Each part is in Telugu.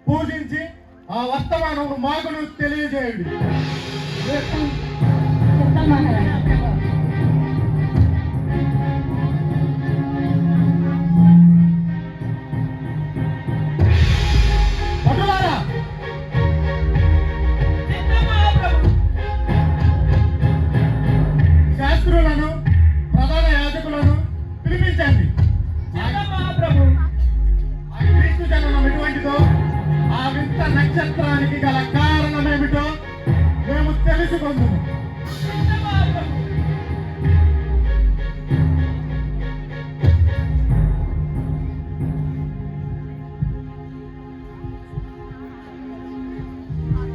పూజించి ఆ వర్తమానం మాకును తెలియజేయుడి. భటులారా, శాస్త్రులను ప్రధాన యాజకులను పిలిపించండి. ఆ క్రీస్తు జననం ఎటువంటిదో, ఆ వింత నక్షత్రానికి గల కారణమేమిటో మేము తెలుసుకుందుము.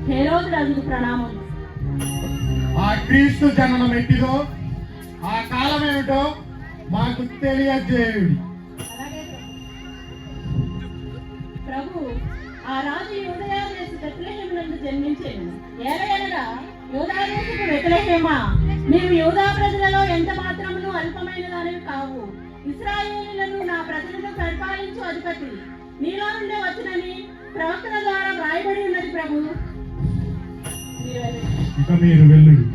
హేరోదు రాజుకు ప్రణామం. ఆ క్రీస్తు జననం ఎట్టిదో, ఆ కాలమేమిటో మాకు తెలియజేయుడి. ప్రభు, ఆ రాజు యూదయ దేశ బెత్లెహేమునందు జన్మించెను. ఏలయనగా యూదాదేశపు బెత్లెహేమా, నీవు యూదా ప్రజలలో ఎంత మాత్రమును అల్పమైన దానివి కావు. ఇశ్రాయేలీయులను నా ప్రజలను పరిపాలించు అధిపతి నీలో నుండే వచ్చునని ప్రవక్తల ద్వారా వ్రాయబడి ఉన్నది. ప్రభు, ఇక మీరు వెళ్ళుడి.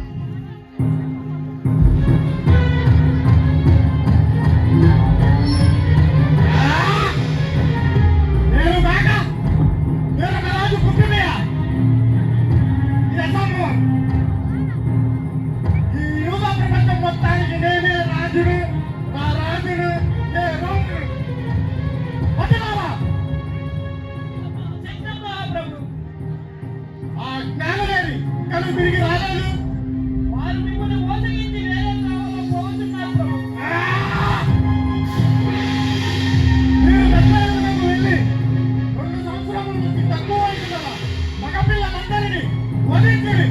తిరిగి రాలేదు. వారు మిమ్మల్ని మోసగించి వేరే త్రోవలో పోతున్నారు ప్రభు. మీరు బెత్లెహేమునకు వెళ్ళి 2 సంవత్సరముల నుంచి తక్కువ వయసు గల మగపిల్లలందరినీ వధించుడి.